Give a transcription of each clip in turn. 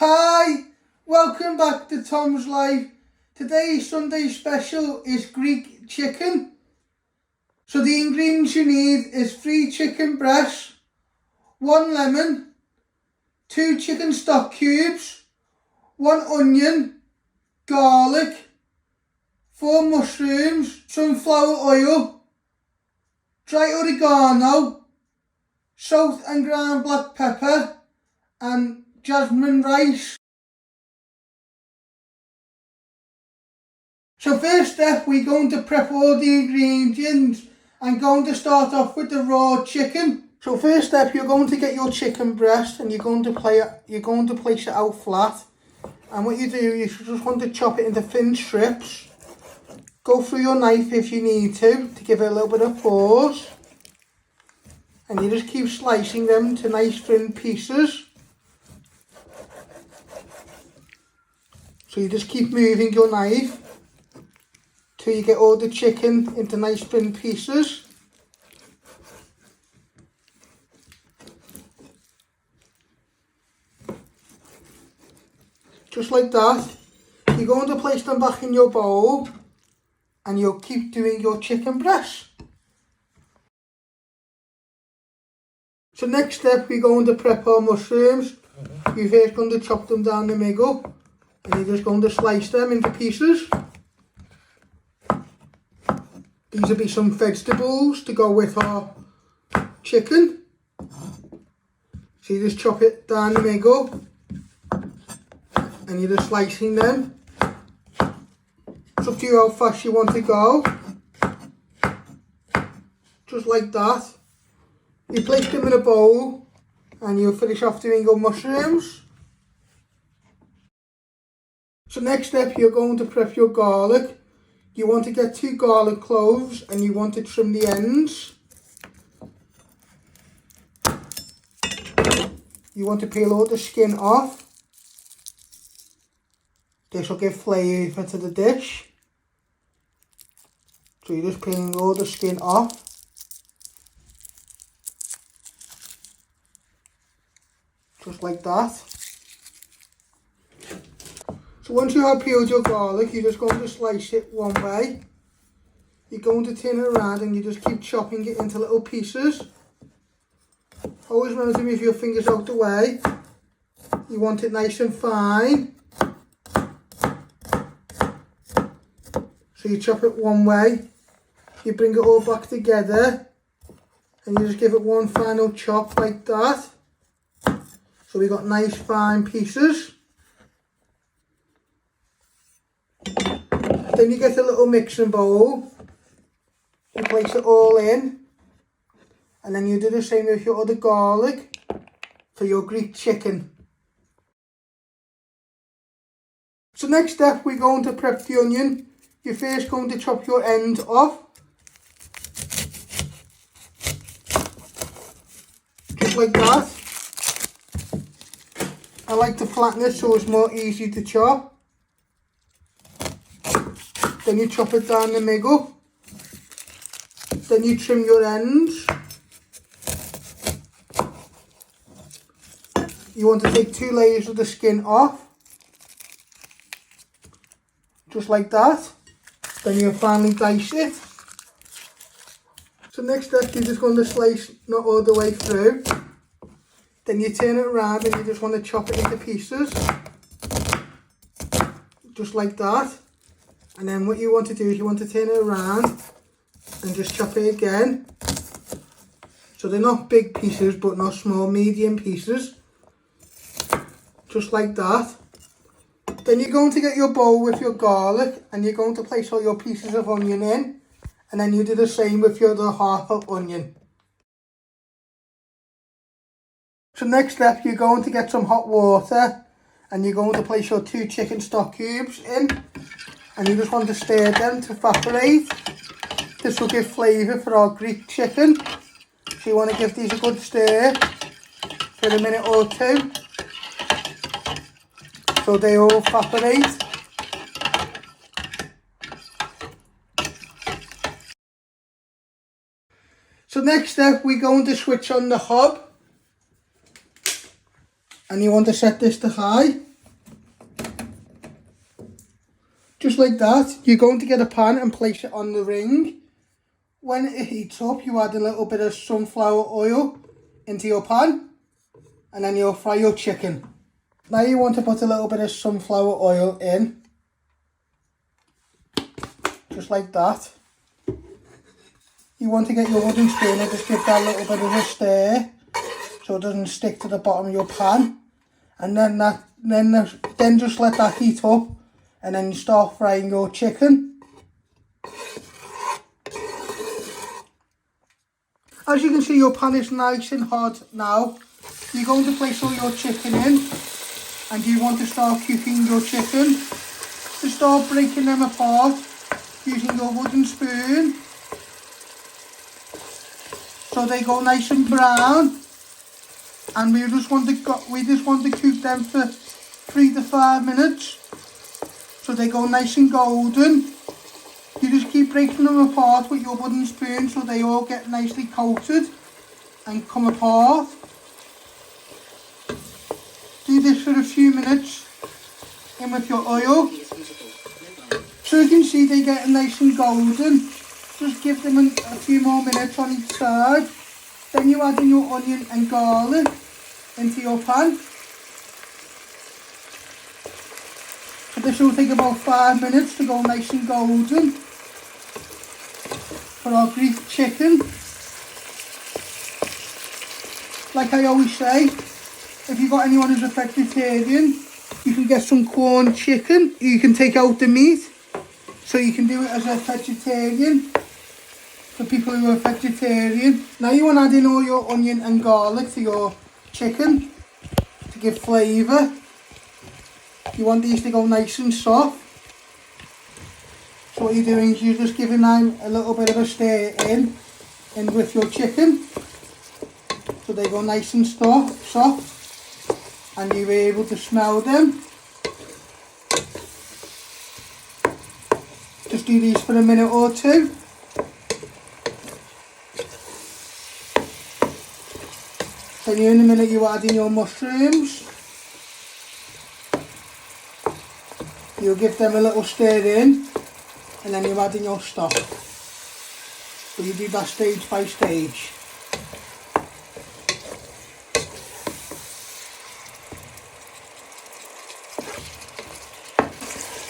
Hi, welcome back to Tom's Life. Today's Sunday special is Greek chicken. So the ingredients you need is 3 chicken breasts, 1 lemon, 2 chicken stock cubes, 1 onion, garlic, 4 mushrooms, sunflower oil, dry oregano, salt and ground black pepper, and Jasmine Rice. So first step, we're going to prep all the ingredients and going to start off with the raw chicken. So first step, you're going to get your chicken breast and you're going to place it out flat. And what you do, you just want to chop it into thin strips. Go through your knife if you need to give it a little bit of pause. And you just keep slicing them to nice thin pieces. So you just keep moving your knife till you get all the chicken into nice thin pieces. Just like that. You're going to place them back in your bowl and you'll keep doing your chicken breast. So next step, we're going to prep our mushrooms. You're first going to chop them down the middle and you're just going to slice them into pieces. These will be some vegetables to go with our chicken. So you just chop it down the middle and you're just slicing them. It's up to you how fast you want to go. Just like that. You place them in a bowl and you'll finish off doing your mushrooms. So next step, you're going to prep your garlic. You want to get 2 garlic cloves and you want to trim the ends. You want to peel all the skin off. This will give flavour to the dish. So you're just peeling all the skin off. Just like that. So once you have peeled your garlic, you're just going to slice it one way. You're going to turn it around and you just keep chopping it into little pieces. Always remember to move your fingers out the way. You want it nice and fine. So you chop it one way. You bring it all back together. And you just give it one final chop like that. So we got nice fine pieces. Then you get a little mixing bowl, you place it all in, and then you do the same with your other garlic for your Greek chicken. So next step, we're going to prep the onion. You're first going to chop your end off, just like that. I like to flatten it so it's more easy to chop. Then you chop it down the middle. Then you trim your ends. You want to take 2 layers of the skin off. Just like that. Then you finally dice it. So next step, you're just going to slice not all the way through. Then you turn it around and you just want to chop it into pieces. Just like that. And then what you want to do is you want to turn it around and just chop it again. So they're not big pieces, but not small, medium pieces. Just like that. Then you're going to get your bowl with your garlic and you're going to place all your pieces of onion in. And then you do the same with your other half of onion. So next step, you're going to get some hot water and you're going to place your 2 chicken stock cubes in. And you just want to stir them to evaporate. This will give flavour for our Greek chicken. So you want to give these a good stir for a minute or 2. So they all evaporate. So next step, we're going to switch on the hob. And you want to set this to high. Just like that. You're going to get a pan and place it on the ring. When it heats up, you add a little bit of sunflower oil into your pan, and then you'll fry your chicken. Now you want to put a little bit of sunflower oil in, just like that. You want to get your wooden spoon and just give that a little bit of a stir so it doesn't stick to the bottom of your pan. And then just let that heat up, and then you start frying your chicken. As you can see, your pan is nice and hot now. You're going to place all your chicken in, and you want to start cooking your chicken. To start breaking them apart using your wooden spoon, so they go nice and brown. And we just want to cook them for 3 to 5 minutes, so they go nice and golden. You just keep breaking them apart with your wooden spoon so they all get nicely coated and come apart. Do this for a few minutes in with your oil. So you can see they get nice and golden. Just give them a few more minutes on each side. Then you add in your onion and garlic into your pan. So this will take about 5 minutes to go nice and golden for our Greek chicken. Like I always say, if you've got anyone who's a vegetarian, you can get some corn chicken. You can take out the meat, so you can do it as a vegetarian. For people who are vegetarian. Now you want to add in all your onion and garlic to your chicken to give flavour. You want these to go nice and soft. So what you're doing is you're just giving them a little bit of a stir in with your chicken, so they go nice and soft, and you're able to smell them. Just do these for a minute or two. Then in a minute you add in your mushrooms. You'll give them a little stir in, and then you add in your stock. So you do that stage by stage.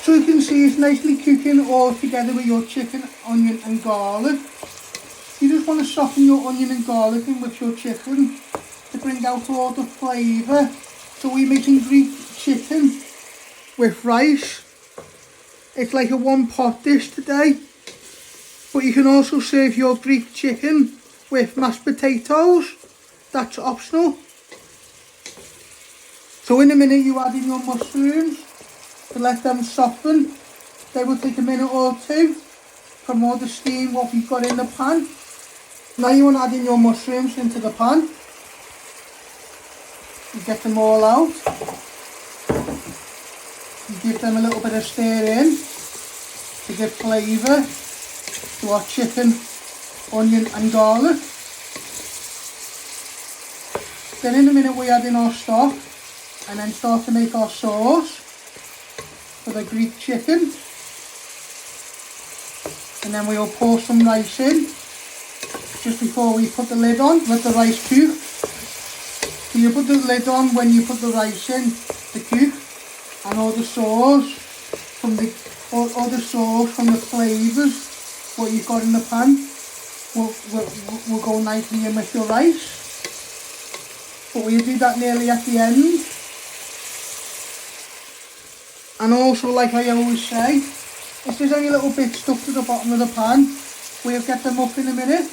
So you can see it's nicely cooking all together with your chicken, onion and garlic. You just want to soften your onion and garlic in with your chicken to bring out all the flavour. So we're making Greek chicken with rice. It's like a one pot dish today. But you can also serve your Greek chicken with mashed potatoes. That's optional. So in a minute you add in your mushrooms to let them soften. They will take a minute or two from all the steam what we've got in the pan. Now you want to add in your mushrooms into the pan. You get them all out. You give them a little bit of stir in to give flavour to our chicken, onion and garlic. Then in a minute we add in our stock and then start to make our sauce for the Greek chicken. And then we'll pour some rice in just before we put the lid on, let the rice cook. So you put the lid on when you put the rice in to cook, and all the sauce from the flavours what you've got in the pan will go nicely in with your rice. But we'll do that nearly at the end. And also, like I always say, if there's any little bits stuck to the bottom of the pan, we'll get them up in a minute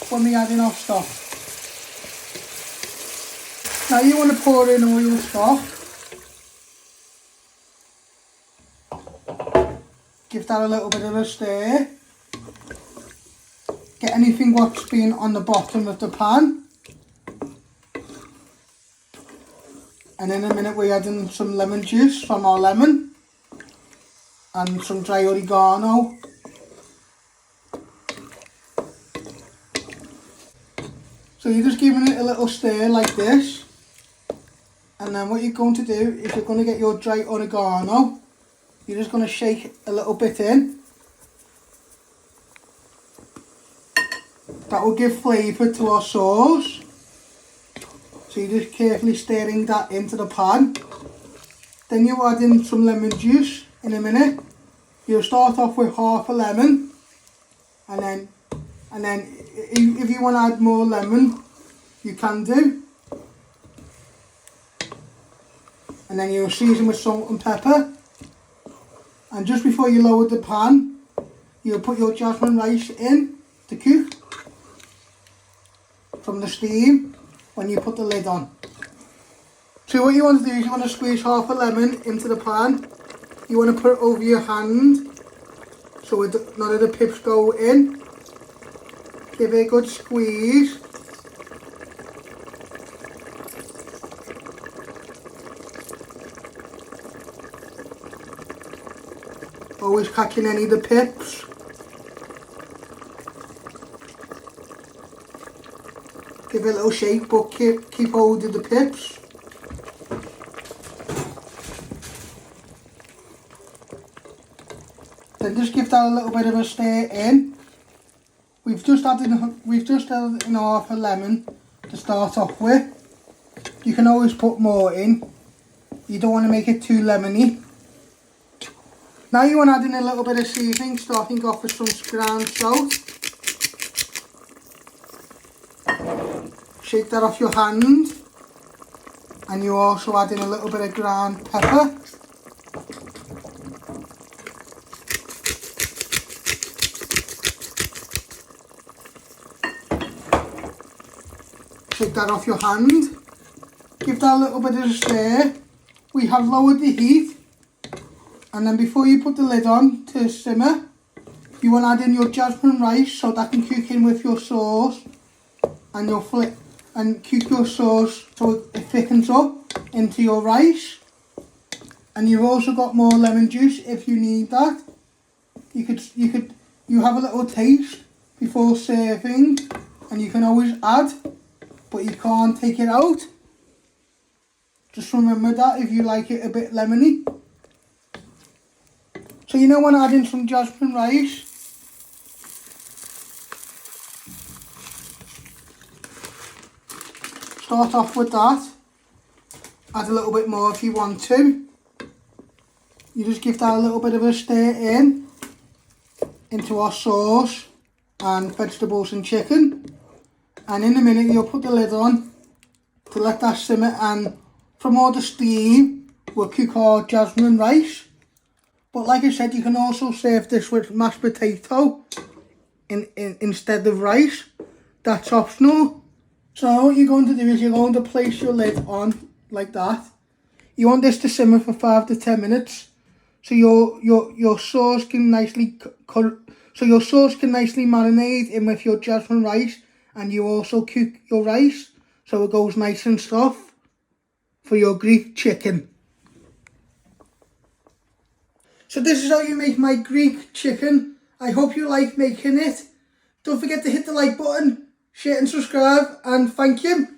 when we add in our stock. Now you want to pour in all your stock. Give that a little bit of a stir. Get anything what's been on the bottom of the pan. And in a minute we add in some lemon juice from our lemon and some dry oregano. So you're just giving it a little stir like this, and then what you're going to do is you're going to get your dry oregano You're just going to shake a little bit in. That will give flavour to our sauce. So you're just carefully stirring that into the pan. Then you add in some lemon juice in a minute. You'll start off with half a lemon, and then if you want to add more lemon, you can do. And then you'll season with salt and pepper. And just before you lower the pan, you'll put your jasmine rice in to cook from the steam when you put the lid on. So what you want to do is you want to squeeze half a lemon into the pan. You want to put it over your hand so none of the pips go in. Give it a good squeeze. Always catching any of the pips. Give it a little shake, but keep hold of the pips. Then just give that a little bit of a stir in. We've just added in half a lemon to start off with. You can always put more in. You don't want to make it too lemony. Now you want to add in a little bit of seasoning, starting off with some ground salt. Shake that off your hand. And you also add in a little bit of ground pepper. Shake that off your hand. Give that a little bit of a stir. We have lowered the heat. And then before you put the lid on to simmer, you want to add in your jasmine rice so that can cook in with your sauce. And cook your sauce so it thickens up into your rice. And you've also got more lemon juice if you need that. You have a little taste before serving, and you can always add, but you can't take it out. Just remember that if you like it a bit lemony. So you now want to add in some jasmine rice. Start off with that. Add a little bit more if you want to. You just give that a little bit of a stir into our sauce and vegetables and chicken. And in a minute you'll put the lid on to let that simmer, and from all the steam we'll cook our jasmine rice. But like I said, you can also serve this with mashed potato instead of rice. That's optional. So what you're going to do is you're going to place your lid on like that. You want this to simmer for 5 to 10 minutes, so your sauce can nicely marinate in with your jasmine rice, and you also cook your rice so it goes nice and soft for your Greek chicken. So this is how you make my Greek chicken. I hope you like making it. Don't forget to hit the like button, share and subscribe, and thank you.